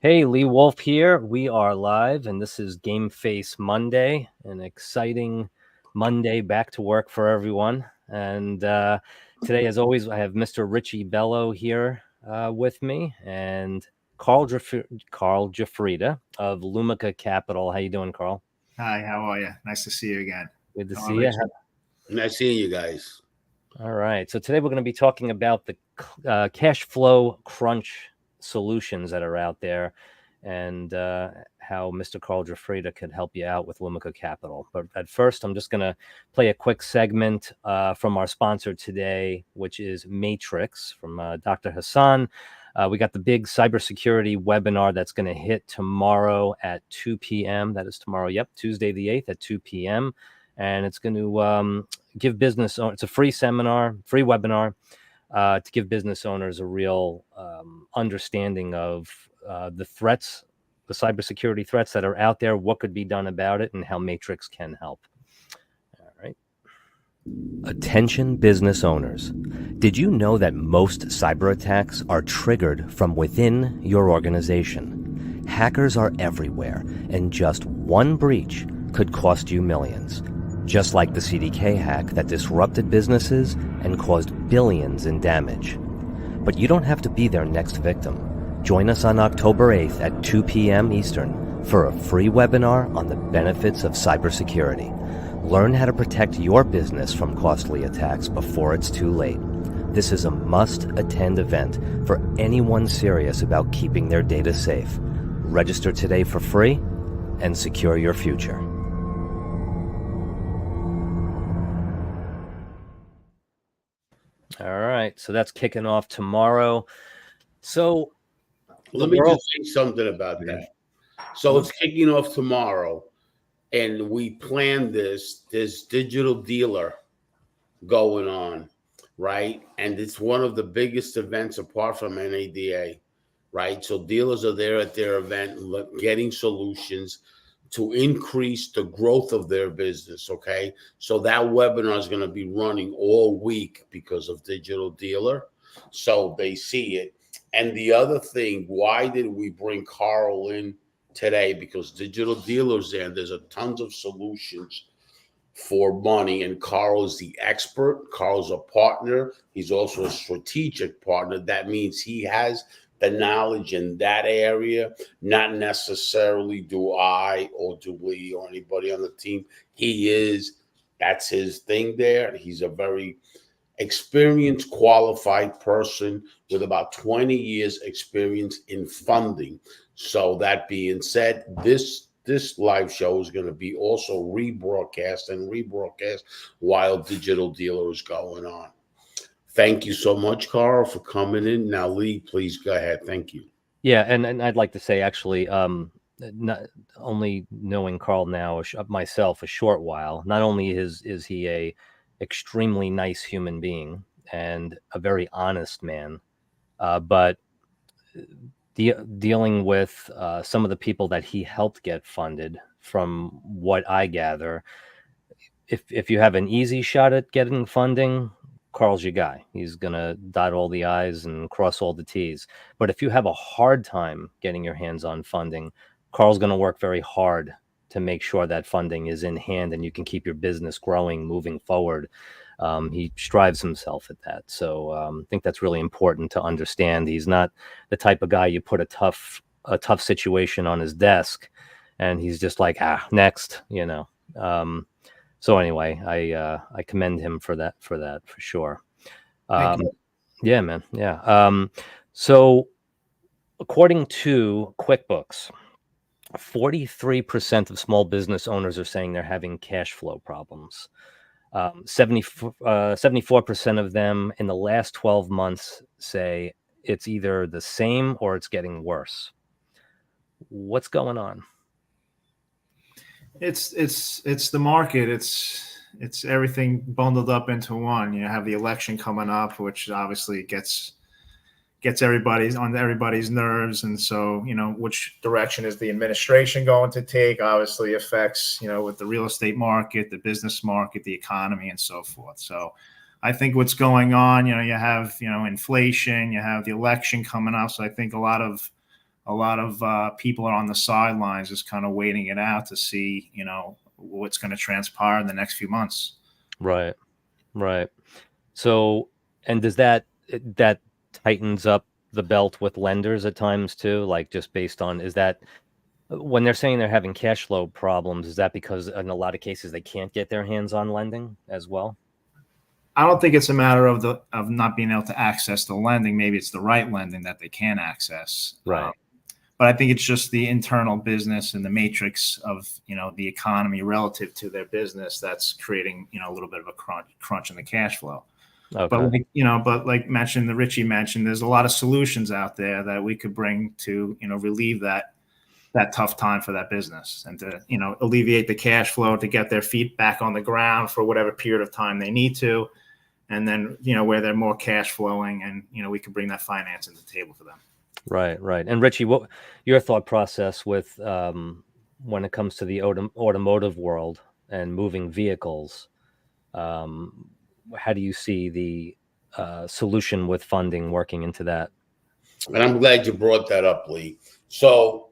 Hey, Lee Wolf here. We are live, and this is Game Face Monday, an exciting Monday back to work for everyone. And today, as always, I have Mr. Richie Bello here with me, and Carl Giuffrida of Lumica Capital. How you doing, Carl? Hi, how are you? Nice to see you again. Good to How are see you. Richie? Nice seeing you guys. All right. So today we're going to be talking about the cash flow crunch solutions that are out there, and how Mr. Carl Giuffrida could help you out with Lumica Capital. But at first, I'm just going to play a quick segment from our sponsor today, which is Matrix from Dr. Hassan. We got the big cybersecurity webinar that's going to hit tomorrow at 2 p.m. That is tomorrow. Yep, Tuesday the 8th at 2 p.m. And it's going to give business owners, it's a free seminar, free webinar to give business owners a real understanding of the threats, the cybersecurity threats that are out there, what could be done about it, and how Matrix can help. All right. Attention business owners. Did you know that most cyber attacks are triggered from within your organization? Hackers are everywhere, and just one breach could cost you millions. Just like the CDK hack that disrupted businesses and caused billions in damage. But you don't have to be their next victim. Join us on October 8th at 2 p.m. Eastern for a free webinar on the benefits of cybersecurity. Learn how to protect your business from costly attacks before it's too late. This is a must-attend event for anyone serious about keeping their data safe. Register today for free and secure your future. All right, so that's kicking off tomorrow. So Let me just say something about that. So it's kicking off tomorrow, and we planned this digital dealer going on, right? And it's one of the biggest events apart from NADA, right? So dealers are there at their event getting solutions to increase the growth of their business, okay? So that webinar is going to be running all week because of Digital Dealer. So they see it. And the other thing, why did we bring Carl in today? Because Digital Dealer's there, and there's a tons of solutions for money, and Carl is the expert. Carl's a partner. He's also a strategic partner. That means he has the knowledge in that area, not necessarily do I or do we or anybody on the team. That's his thing there. He's a very experienced, qualified person with about 20 years experience in funding. So that being said, this live show is going to be also rebroadcast while Digital Dealer is going on. Thank you so much, Carl, for coming in. Now, Lee, please go ahead. Thank you. Yeah, and I'd like to say actually, not only knowing Carl now myself a short while, not only is he a extremely nice human being and a very honest man, but dealing with some of the people that he helped get funded, from what I gather, if you have an easy shot at getting funding, Carl's your guy. He's gonna dot all the I's and cross all the T's. But if you have a hard time getting your hands on funding, Carl's gonna work very hard to make sure that funding is in hand and you can keep your business growing, moving forward. He strives himself at that. So I think that's really important to understand. He's not the type of guy you put a tough situation on his desk and he's just like, next, you know. So anyway, I commend him for that for sure. Thank you. Yeah, man. Yeah. So according to QuickBooks, 43% of small business owners are saying they're having cash flow problems. 74% of them in the last 12 months say it's either the same or it's getting worse. What's going on? It's the market. It's everything bundled up into one. You have the election coming up, which obviously gets everybody's nerves, and so which direction is the administration going to take obviously affects with the real estate market, the business market, the economy, and so forth. So I think what's going on, you have inflation, you have the election coming up, so I think a lot of a lot of people are on the sidelines, just kind of waiting it out to see, what's going to transpire in the next few months. Right. Right. So, and does that tightens up the belt with lenders at times too? Like just based on, is that when they're saying they're having cash flow problems, is that because in a lot of cases they can't get their hands on lending as well? I don't think it's a matter of not being able to access the lending. Maybe it's the right lending that they can access. Right. But I think it's just the internal business and the matrix of, the economy relative to their business that's creating, a little bit of a crunch in the cash flow. Okay. But like Richie mentioned, there's a lot of solutions out there that we could bring to, relieve that tough time for that business and to, alleviate the cash flow, to get their feet back on the ground for whatever period of time they need to. And then, where they're more cash flowing, and, we can bring that financing to the table for them. Right. Right. And Richie, what your thought process with when it comes to the automotive world and moving vehicles? How do you see the solution with funding working into that? And I'm glad you brought that up, Lee. So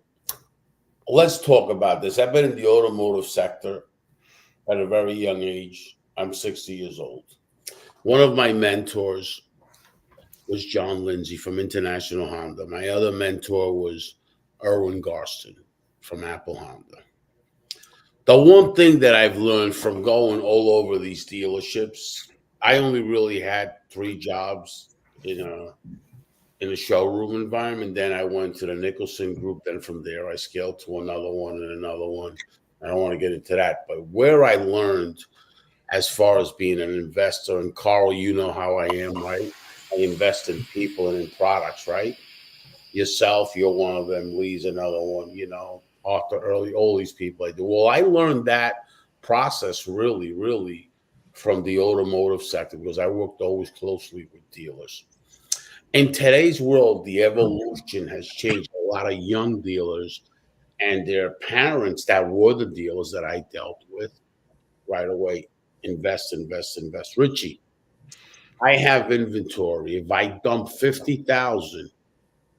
let's talk about this. I've been in the automotive sector at a very young age. I'm 60 years old. One of my mentors was John Lindsay from International Honda. My other mentor was Erwin Garston from Apple Honda. The one thing that I've learned from going all over these dealerships, I only really had 3 jobs in a showroom environment. Then I went to the Nicholson Group. Then from there, I scaled to another one and another one. I don't want to get into that. But where I learned as far as being an investor, and Carl, you know how I am, right? I invest in people and in products, right? Yourself, you're one of them. Lee's another one, Arthur Early, all these people I do. Well, I learned that process really, really from the automotive sector because I worked always closely with dealers. In today's world, the evolution has changed. A lot of young dealers and their parents that were the dealers that I dealt with right away. Invest. Richie, I have inventory. If I dump 50,000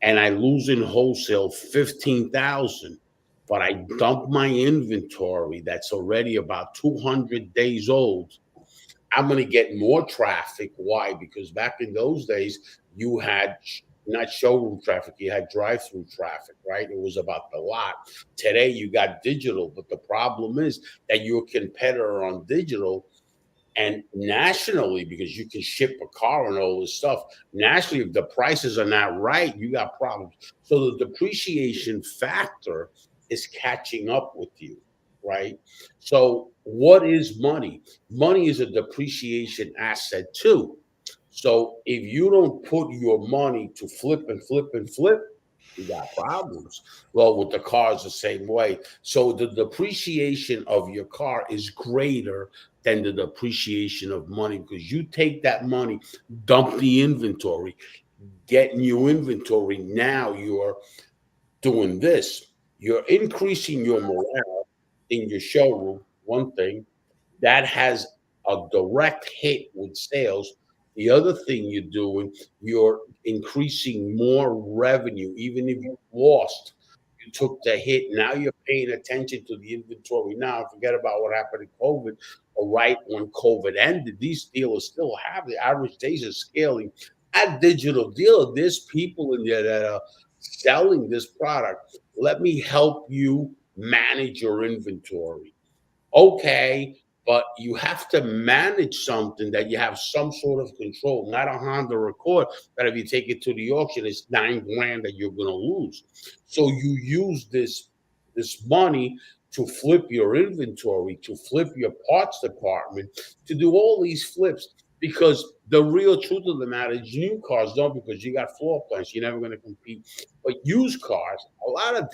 and I lose in wholesale 15,000, but I dump my inventory that's already about 200 days old, I'm going to get more traffic. Why? Because back in those days, you had not showroom traffic, you had drive-through traffic, right? It was about the lot. Today, you got digital, but the problem is that you're a competitor on digital and nationally, because you can ship a car and all this stuff, nationally, if the prices are not right, you got problems. So the depreciation factor is catching up with you, right? So what is money? Money is a depreciation asset too. So if you don't put your money to flip and flip and flip, you got problems. Well, with the cars the same way. So the depreciation of your car is greater than the depreciation of money because you take that money, dump the inventory, get new inventory. Now you're doing this. You're increasing your morale in your showroom, one thing. That has a direct hit with sales. The other thing you're doing, you're increasing more revenue, even if you lost. You took the hit. Now you're paying attention to the inventory. Now, forget about what happened in COVID. Or right when COVID ended, these dealers still have the average days of scaling. At Digital Dealer, there's people in there that are selling this product. Let me help you manage your inventory. Okay, but you have to manage something that you have some sort of control, not a Honda Accord that if you take it to the auction, it's $9,000 that you're going to lose. So you use this money to flip your inventory, to flip your parts department, to do all these flips. Because the real truth of the matter is new cars don't, because you got floor plans, you're never going to compete. But used cars, a lot of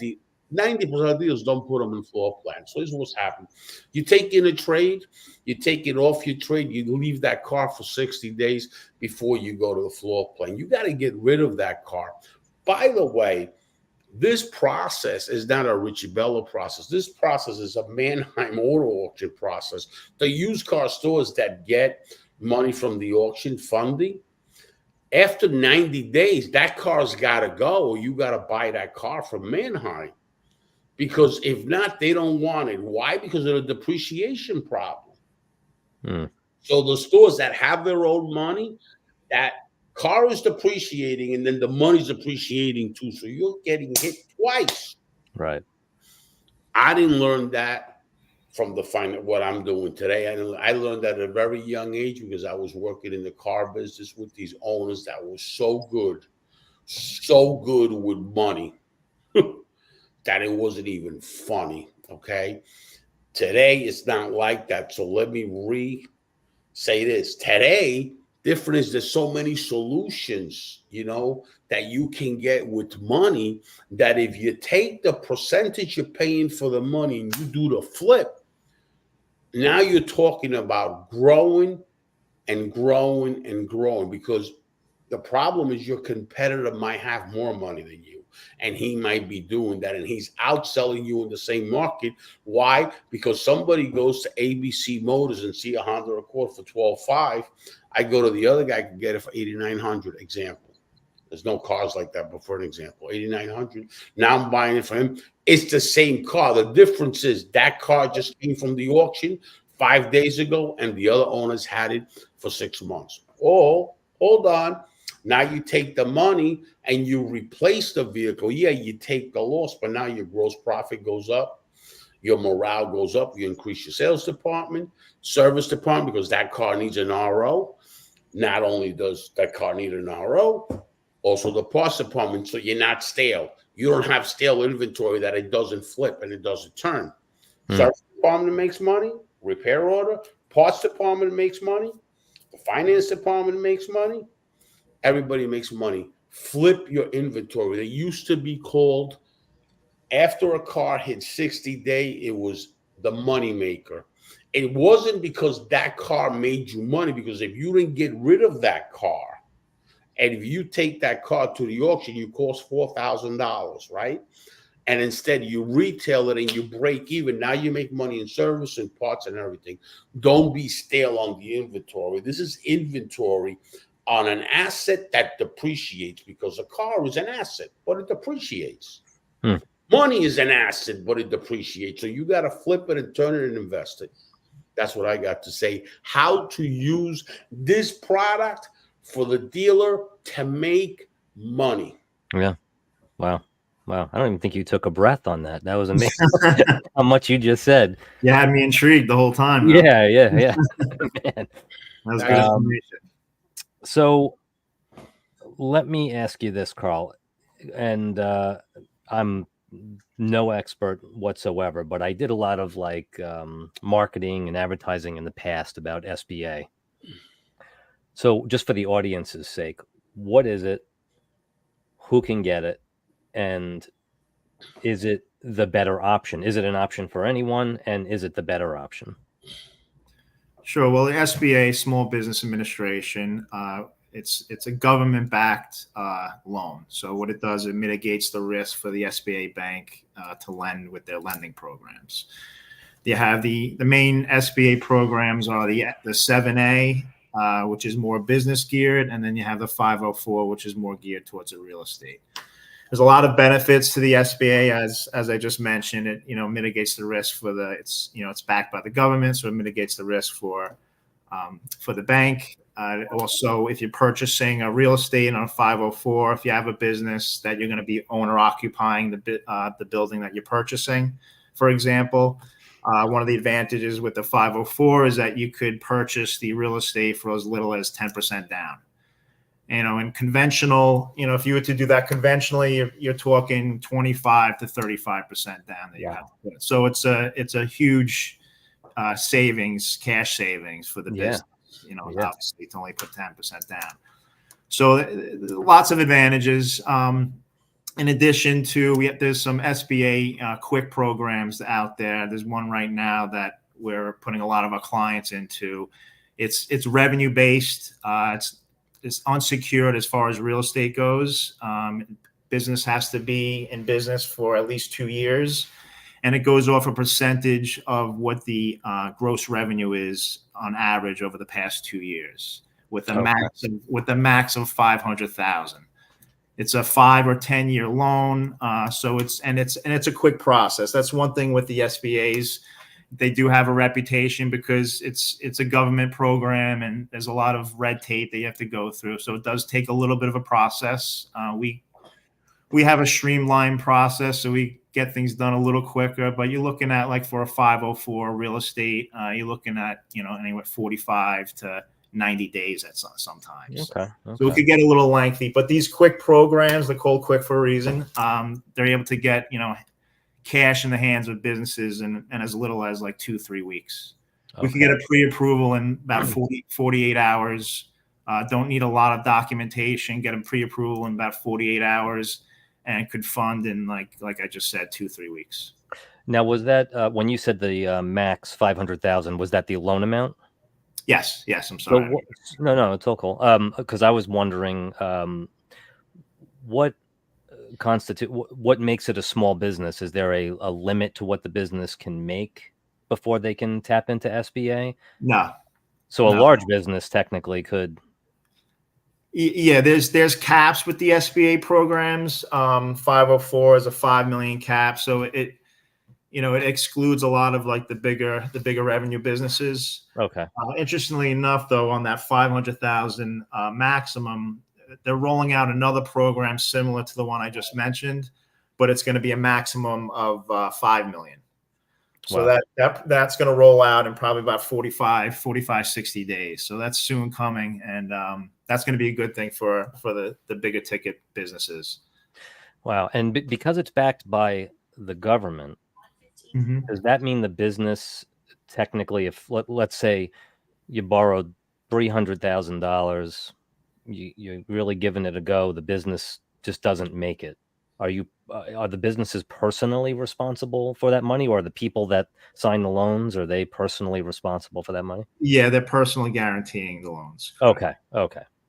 90% of deals don't put them in floor plans. So this is what's happening. You take in a trade, you take it off your trade, you leave that car for 60 days before you go to the floor plan. You got to get rid of that car. By the way, this process is not a Richie Bello process. This process is a Mannheim auto auction process. The used car stores that get money from the auction funding, After 90 days, that car's got to go, or you got to buy that car from Manheim. Because if not, they don't want it. Why? Because of the depreciation problem. So the stores that have their own money, that car is depreciating, and then the money's appreciating too. So you're getting hit twice. Right. I didn't learn that from what I'm doing today. I learned that at a very young age because I was working in the car business with these owners that were so good with money that it wasn't even funny. Okay. Today, it's not like that. So let me say this. Today, different is there's so many solutions, that you can get with money, that if you take the percentage you're paying for the money and you do the flip, now you're talking about growing and growing and growing, because the problem is your competitor might have more money than you. And he might be doing that, and he's outselling you in the same market. Why? Because somebody goes to ABC Motors and see a Honda Accord for $12,500. I go to the other guy, can get it for $8,900. Example. There's no cars like that, but for an example, $8,900. Now I'm buying it for him. It's the same car. The difference is that car just came from the auction 5 days ago, and the other owners had it for 6 months. Oh, hold on. Now you take the money and you replace the vehicle. Yeah, you take the loss, but now your gross profit goes up. Your morale goes up. You increase your sales department, service department, because that car needs an RO. Not only does that car need an RO, also the parts department, so you're not stale. You don't have stale inventory that it doesn't flip and it doesn't turn. Service department makes money. Repair order. Parts department makes money. The finance department makes money. Everybody makes money. Flip your inventory. They used to be called, after a car hit 60 days, it was the money maker. It wasn't because that car made you money, because if you didn't get rid of that car, and if you take that car to the auction, you cost $4,000, right? And instead you retail it and you break even. Now you make money in service and parts and everything. Don't be stale on the inventory. This is inventory on an asset that depreciates, because a car is an asset, but it depreciates. Money is an asset, but it depreciates. So you got to flip it and turn it and invest it. That's what I got to say. How to use this product for the dealer to make money. Yeah. Wow. I don't even think you took a breath on that. That was amazing. How much you just said. You had me intrigued the whole time. Yeah. Man. That was good information. So let me ask you this, Carl, and I'm no expert whatsoever, but I did a lot of marketing and advertising in the past about SBA. So just for the audience's sake, what is it? Who can get it? And is it the better option? Is it an option for anyone? And is it the better option? Sure. Well, the SBA, Small Business Administration, it's a government-backed loan. So what it does, it mitigates the risk for the SBA bank to lend with their lending programs. You have the main SBA programs are the 7A, which is more business geared, and then you have the 504, which is more geared towards the real estate. There's a lot of benefits to the SBA, as I just mentioned. It mitigates the risk for it's backed by the government, so it mitigates the risk for the bank. Also, if you're purchasing a real estate on a 504, if you have a business that you're going to be owner occupying the building that you're purchasing, for example, one of the advantages with the 504 is that you could purchase the real estate for as little as 10% down. In conventional, if you were to do that conventionally, you're talking 25 to 35% down that you have to put. So it's a huge cash savings for the business. Obviously to only put 10% down. So lots of advantages. In addition to, there's some SBA quick programs out there. There's one right now that we're putting a lot of our clients into. It's revenue based. It's unsecured as far as real estate goes. Business has to be in business for at least 2 years, and it goes off a percentage of what the gross revenue is on average over the past 2 years. with a Okay. max of 500,000. It's a 5 or 10 year loan, so it's a quick process. That's one thing with the SBAs. They do have a reputation because it's a government program and there's a lot of red tape that you have to go through. So it does take a little bit of a process. We have a streamlined process, so we get things done a little quicker. But you're looking at, like, for a 504 real estate, you're looking at, anywhere 45 to 90 days at sometimes. Okay. So it could get a little lengthy. But these quick programs, they're called quick for a reason. They're able to get cash in the hands of businesses in as little as like 2-3 weeks. We can get a pre-approval in about 48 hours. Don't need a lot of documentation. Get a pre-approval in about 48 hours. And could fund in like I just said, 2-3 weeks. Now, was that when you said the max 500,000? Was that the loan amount? Yes. I'm sorry. So, no, it's all cool. Because I was wondering, what what makes it a small business? Is there a limit to what the business can make before they can tap into SBA? No. So a large business technically could. Yeah, there's caps with the SBA programs. 504 is a 5 million cap, so it excludes a lot of like the bigger revenue businesses. Okay. Interestingly enough, though, on that 500,000 maximum, they're rolling out another program similar to the one I just mentioned, but it's going to be a maximum of 5 million. So wow. that's going to roll out in probably about 45, 60 days. So that's soon coming. And that's going to be a good thing for the bigger ticket businesses. Wow. And because it's backed by the government, does that mean the business technically, if let's say you borrowed $300,000, you're really giving it a go, the business just doesn't make it? Are the businesses personally responsible for that money, or are the people that sign the loans, are they personally responsible for that money? Yeah, they're personally guaranteeing the loans. Okay. All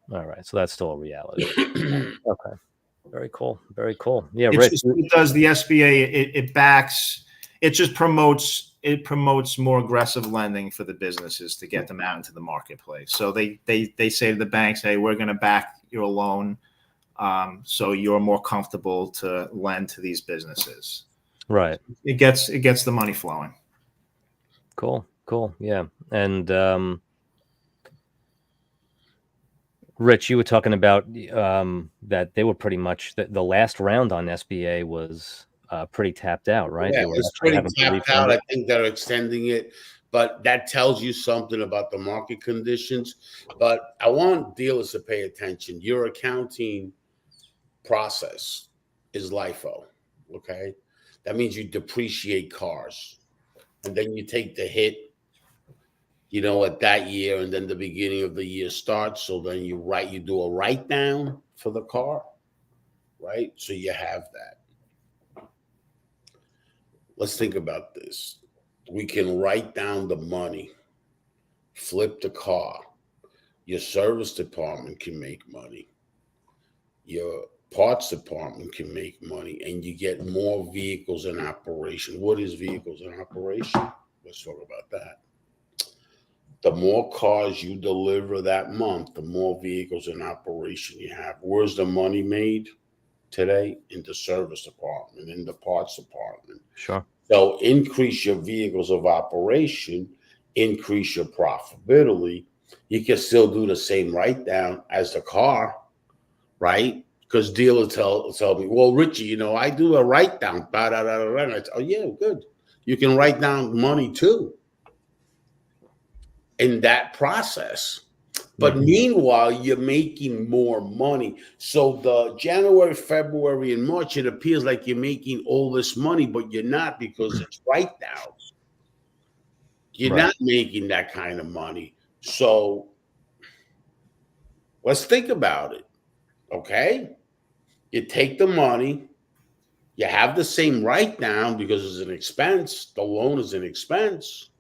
right. So that's still a reality. Okay. Very cool. Yeah, Rich. It does the SBA. It backs. It just promotes more aggressive lending for the businesses to get them out into the marketplace. So they say to the banks, hey, we're going to back your loan. So you're more comfortable to lend to these businesses. Right. It gets the money flowing. Cool. Yeah. And Rich, you were talking about that they were pretty much the last round on SBA was pretty tapped out, right? Yeah, it's pretty tapped out. I think they're extending it, but that tells you something about the market conditions. But I want dealers to pay attention. Your accounting process is LIFO, okay? That means you depreciate cars, and then you take the hit, at that year, and then the beginning of the year starts. So then you do a write down for the car, right? So you have that. Let's think about this. We can write down the money, flip the car. Your service department can make money. Your parts department can make money, and you get more vehicles in operation. What is vehicles in operation? Let's talk about that. The more cars you deliver that month, the more vehicles in operation you have. Where's the money made today? In the service department, in the parts department. Sure. So increase your vehicles of operation, increase your profitability. You can still do the same write down as the car, right? Because dealers tell me, well, Richie, I do a write down. Oh, yeah, good. You can write down money too in that process. But meanwhile, you're making more money. So the January, February, and March, it appears like you're making all this money, but you're not, because it's write downs. You're not making that kind of money. So let's think about it. Okay? You take the money, you have the same write down because it's an expense. The loan is an expense.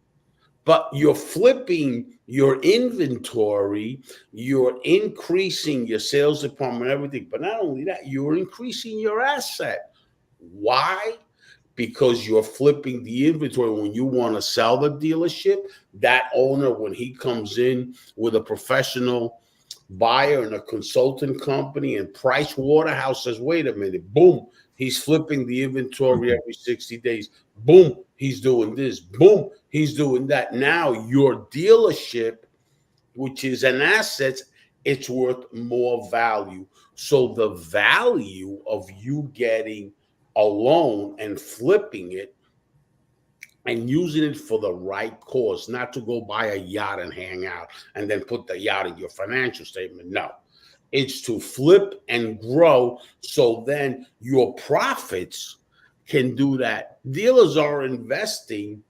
But you're flipping your inventory, you're increasing your sales department, everything. But not only that, you're increasing your asset. Why? Because you're flipping the inventory. When you want to sell the dealership, that owner, when he comes in with a professional buyer and a consultant company, and Price Waterhouse says, wait a minute, boom, he's flipping the inventory every 60 days. Boom, he's doing this. Boom, he's doing that. Now your dealership, which is an asset, it's worth more value. So the value of you getting a loan and flipping it and using it for the right cause, not to go buy a yacht and hang out and then put the yacht in your financial statement. No, it's to flip and grow. So then your profits can do that. Dealers are investing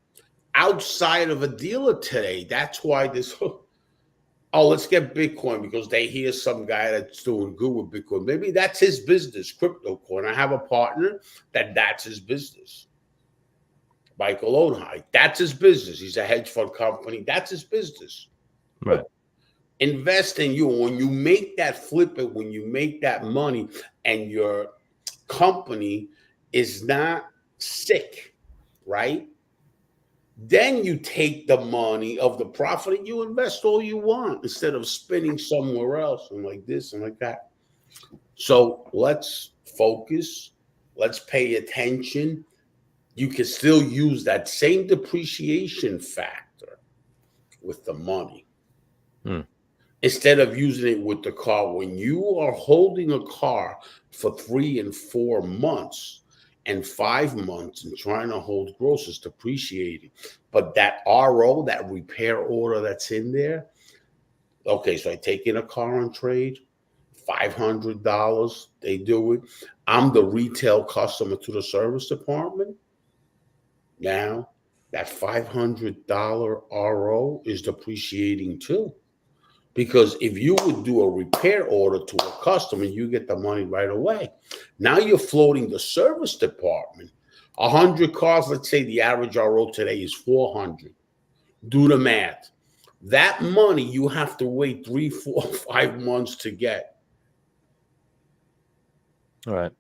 outside of a dealer today. That's why this, oh, let's get Bitcoin because they hear some guy that's doing good with Bitcoin. Maybe that's his business, crypto coin. I have a partner that's his business. Michael Odenhigh, that's his business. He's a hedge fund company. That's his business. Right. Invest in you. When you make that flip it, when you make that money and your company is not sick, right? Then you take the money of the profit and you invest all you want instead of spending somewhere else and like this and like that. So let's focus. Let's pay attention. You can still use that same depreciation factor with the money instead of using it with the car. When you are holding a car for 3 and 4 months and 5 months and trying to hold gross, is depreciating. But that RO, that repair order that's in there, okay, so I take in a car on trade, $500, they do it. I'm the retail customer to the service department. Now, that $500 RO is depreciating too. Because if you would do a repair order to a customer, you get the money right away. Now you're floating the service department. 100 cars, let's say the average RO today is 400. Do the math. That money you have to wait 3, 4, 5 months to get. All right.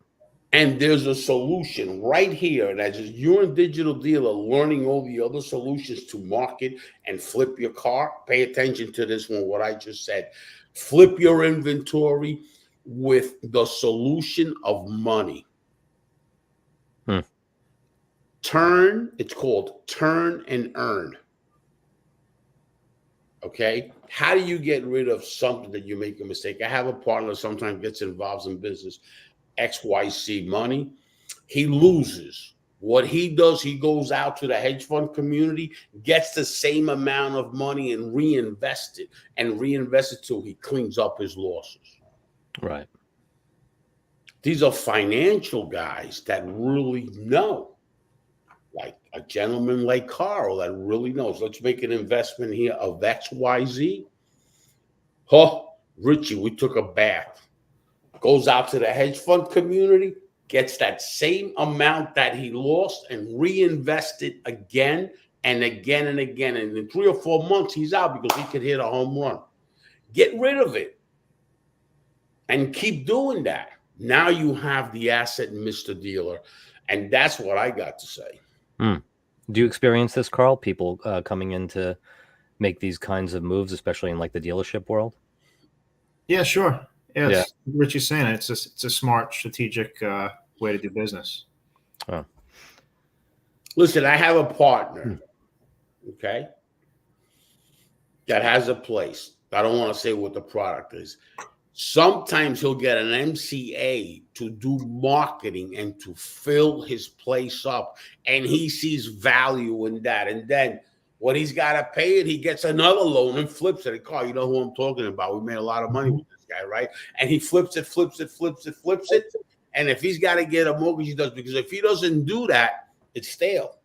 And there's a solution right here. That's just you're a digital dealer learning all the other solutions to market and flip your car. Pay attention to this one, what I just said. Flip your inventory with the solution of money. It's called turn and earn. Okay? How do you get rid of something that you make a mistake? I have a partner that sometimes gets involved in business. XYZ money, he loses. What he does, he goes out to the hedge fund community, gets the same amount of money and reinvest it till he cleans up his losses. Right. These are financial guys that really know, like a gentleman like Carl that really knows. Let's make an investment here of XYZ. Oh, Richie, we took a bath. Goes out to the hedge fund community, gets that same amount that he lost and reinvest it again and again and again. And in 3 or 4 months, he's out because he could hit a home run. Get rid of it and keep doing that. Now you have the asset, Mr. Dealer. And that's what I got to say. Do you experience this, Carl? People coming in to make these kinds of moves, especially in like the dealership world? Yeah, sure. Yeah, Richie's saying it's a smart, strategic way to do business. Oh. Listen, I have a partner, okay, that has a place. I don't want to say what the product is. Sometimes he'll get an MCA to do marketing and to fill his place up, and he sees value in that. And then when he's got to pay it, he gets another loan and flips it. Carl, you know who I'm talking about. We made a lot of money with this guy, right? And he flips it. And if he's got to get a mortgage, he does. Because if he doesn't do that, it's stale.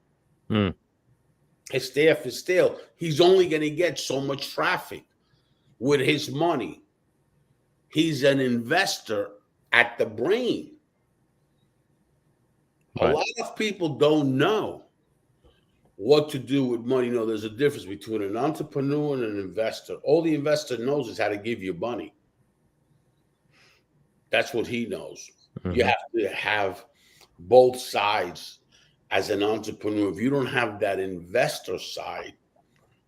His staff is stale. He's only going to get so much traffic with his money. He's an investor at the brain. Right. A lot of people don't know what to do with money. You know, there's a difference between an entrepreneur and an investor. All the investor knows is how to give you money. That's what he knows. You have to have both sides as an entrepreneur. If you don't have that investor side,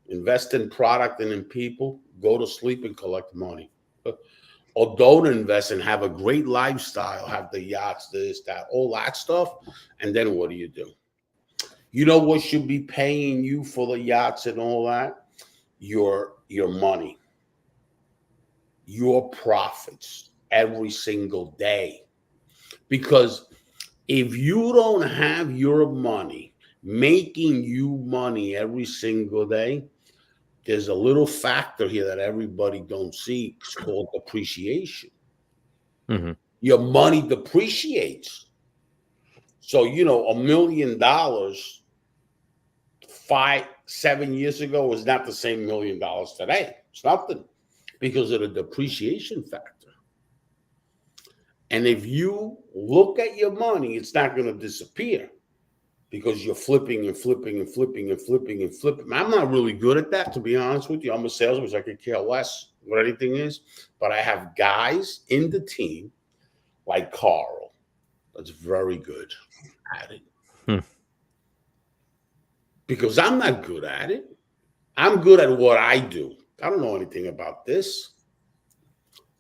invest in product and in people, go to sleep and collect money. or don't invest and have a great lifestyle, have the yachts, this, that, all that stuff. And then what do? You know what should be paying you for the yachts and all that? Your money, your profits every single day. Because if you don't have your money making you money every single day, there's a little factor here that everybody don't see. It's called depreciation. Mm-hmm. Your money depreciates. So, $1 million 5-7 years ago was not the same $1 million today. It's nothing because of the depreciation factor. And if you look at your money, it's not going to disappear because you're flipping and flipping and flipping and flipping and flipping. I'm not really good at that, to be honest with you. I'm a salesman, so I could care less what anything is. But I have guys in the team like Carl that's very good at it. Because I'm not good at it. I'm good at what I do. I don't know anything about this.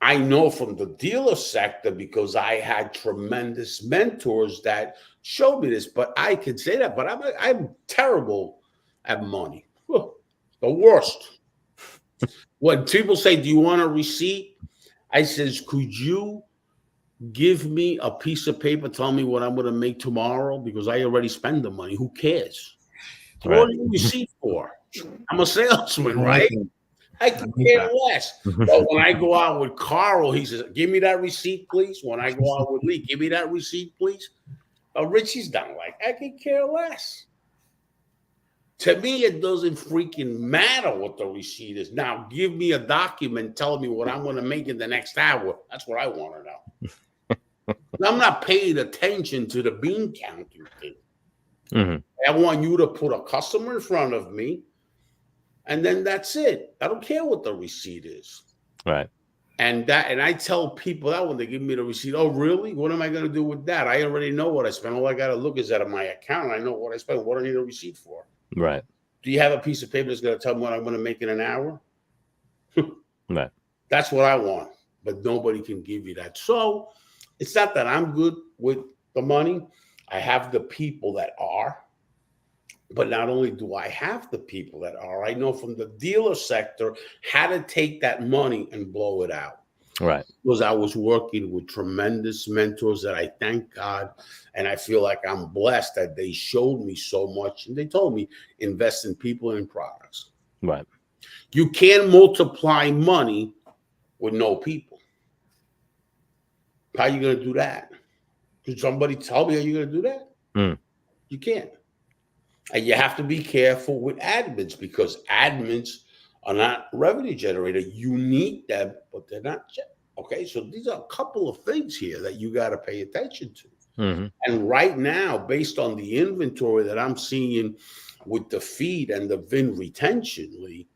I know from the dealer sector because I had tremendous mentors that showed me this, but I can say that, but I'm terrible at money. The worst. When people say, do you want a receipt? I says, could you give me a piece of paper, tell me what I'm going to make tomorrow? Because I already spend the money. Who cares? Right. What do you receipt for? I'm a salesman, right? I can care less. But when I go out with Carl, he says, give me that receipt, please. When I go out with Lee, give me that receipt, please. Richie's done like, I can care less. To me, it doesn't freaking matter what the receipt is. Now, give me a document telling me what I'm going to make in the next hour. That's what I want to know. I'm not paying attention to the bean counting thing. Mm-hmm. I want you to put a customer in front of me, and then that's it. I don't care what the receipt is. Right. And I tell people that when they give me the receipt, oh, really? What am I going to do with that? I already know what I spent. All I got to look is at my account. I know what I spent. What do I need a receipt for? Right. Do you have a piece of paper that's going to tell me what I'm going to make in an hour? Right. That's what I want, but nobody can give you that. So it's not that I'm good with the money. I have the people that are. But not only do I have the people that are, I know from the dealer sector how to take that money and blow it out. Right. Because I was working with tremendous mentors that I thank God, and I feel like I'm blessed that they showed me so much. And they told me, invest in people and products. Right. You can't multiply money with no people. How are you going to do that? Could somebody tell me how you're going to do that? You can't. And you have to be careful with admins because admins are not revenue generator. You need them, but they're not. Okay, so these are a couple of things here that you got to pay attention to. Mm-hmm. And right now, based on the inventory that I'm seeing with the feed and the VIN retention, Lee,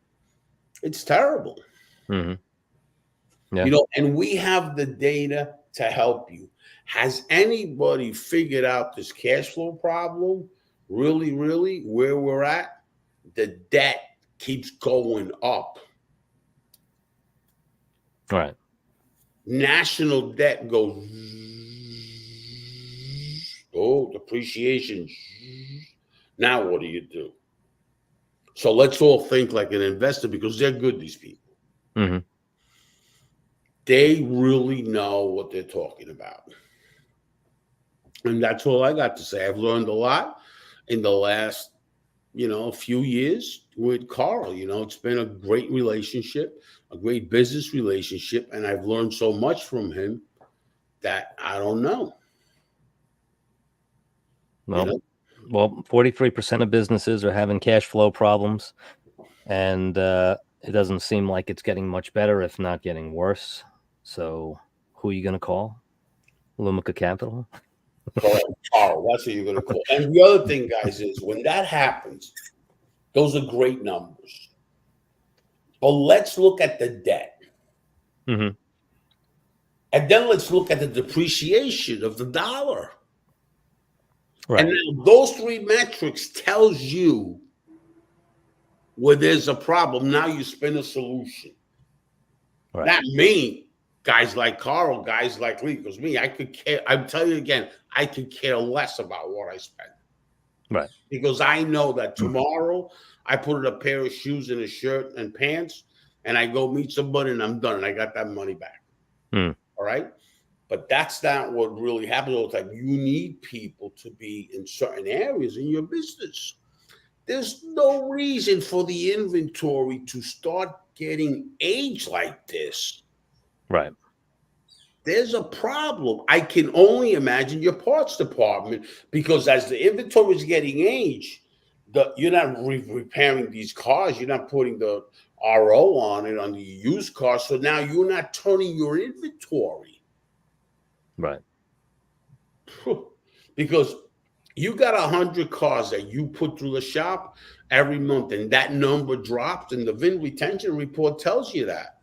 it's terrible. Mm-hmm. Yeah. And we have the data to help you. Has anybody figured out this cash flow problem? Really, where we're at, the debt keeps going up. Right. National debt goes, depreciation. Now what do you do? So let's all think like an investor because they're good, these people. Mm-hmm. They really know what they're talking about. And that's all I got to say. I've learned a lot in the last, few years with Carl. It's been a great relationship, a great business relationship, and I've learned so much from him that I don't know. Well, 43% of businesses are having cash flow problems, and it doesn't seem like it's getting much better, if not getting worse. So who are you going to call? Lumica Capital? Correct. Carl, that's who you're going to call. And the other thing, guys, is when that happens, those are great numbers. But let's look at the debt. Mm-hmm. And then let's look at the depreciation of the dollar. Right. And now those three metrics tells you where there's a problem. Now you spin a solution. Right. Not me, guys like Carl, guys like Lee, because me, I could care. I'm telling you again, I could care less about what I spend. Right. Because I know that tomorrow I put in a pair of shoes and a shirt and pants, and I go meet somebody and I'm done. And I got that money back. Mm. All right. But that's not what really happens all the time. You need people to be in certain areas in your business. There's no reason for the inventory to start getting aged like this. Right. There's a problem. I can only imagine your parts department, because as the inventory is getting aged, you're not repairing these cars. You're not putting the RO on it on the used car. So now you're not turning your inventory. Right. Because you got 100 cars that you put through the shop every month, and that number drops, and the VIN retention report tells you that.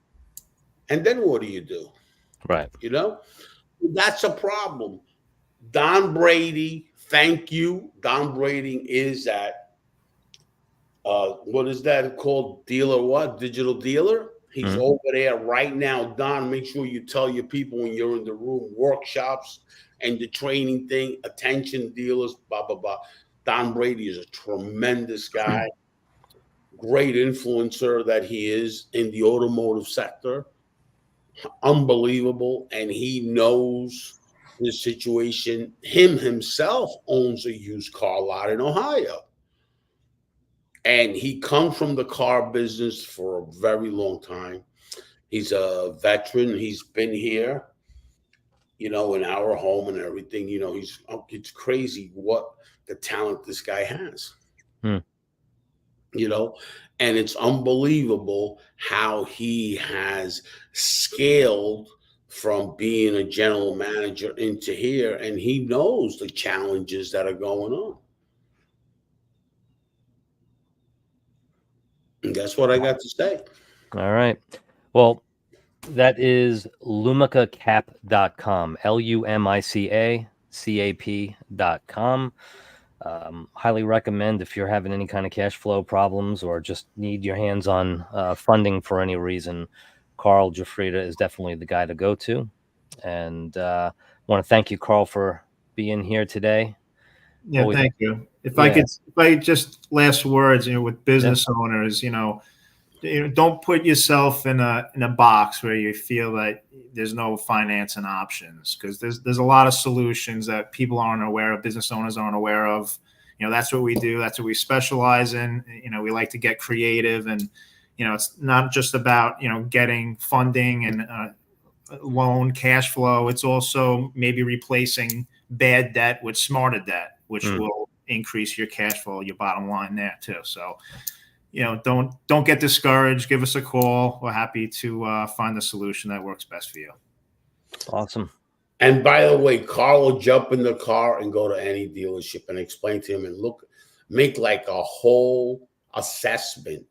And then what do you do? Right. You know, that's a problem. Don Brady, thank you. Don Brady is at, what is that called? Dealer what? Digital dealer? He's over there right now. Don, make sure you tell your people when you're in the room, workshops and the training thing, attention dealers, blah, blah, blah. Don Brady is a tremendous guy, great influencer that he is in the automotive sector. Unbelievable. And he knows the situation. Himself owns a used car lot in Ohio. And he comes from the car business for a very long time. He's a veteran. He's been here, you know, in our home and everything. You know, it's crazy what the talent this guy has. You know, and it's unbelievable how he has scaled from being a general manager into here, and he knows the challenges that are going on. And that's what I got to say. All right. Well, that is lumicacap.com, lumicacap.com. Highly recommend if you're having any kind of cash flow problems or just need your hands on funding for any reason. Carl Giuffrida is definitely the guy to go to. And I want to thank you, Carl, for being here today. Yeah, Always. thank you. If I just last words, you know, with business owners, you know, don't put yourself in a box where you feel that there's no financing options, because there's a lot of solutions that people aren't aware of, business owners aren't aware of. You know, that's what we do. That's what we specialize in. You know, we like to get creative, and you know, it's not just about, you know, getting funding and loan cash flow. It's also maybe replacing bad debt with smarter debt, which will increase your cash flow, your bottom line there too. So, you know, don't get discouraged. Give us a call. We're happy to find a solution that works best for you. Awesome. And by the way, Carl will jump in the car and go to any dealership and explain to him and make like a whole assessment,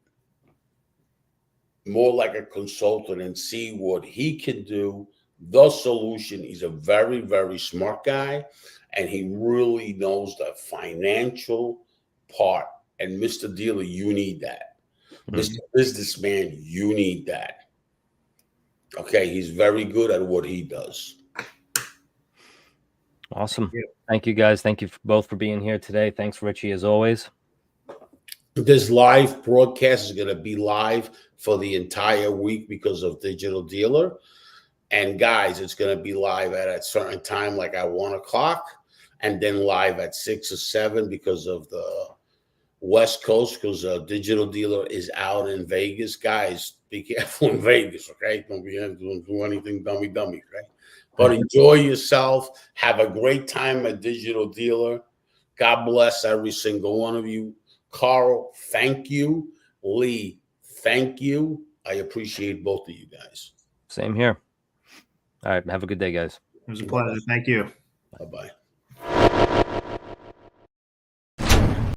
more like a consultant, and see what he can do. The solution. He's a very, very smart guy, and he really knows the financial part. And Mr. Dealer, you need that. Mr. Businessman, you need that. Okay, he's very good at what he does. Awesome. Thank you, guys. Thank you both for being here today. Thanks, Richie, as always. This live broadcast is going to be live for the entire week because of Digital Dealer. And guys, it's going to be live at a certain time, like at 1 o'clock, and then live at 6 or 7 because of the West Coast, because Digital Dealer is out in Vegas. Guys, be careful in Vegas, okay? Don't do anything dummy, okay? But enjoy yourself. Have a great time at Digital Dealer. God bless every single one of you. Carl, thank you. Lee, thank you. I appreciate both of you guys. Same here. All right. Have a good day, guys. It was a pleasure. Thank you. Bye-bye.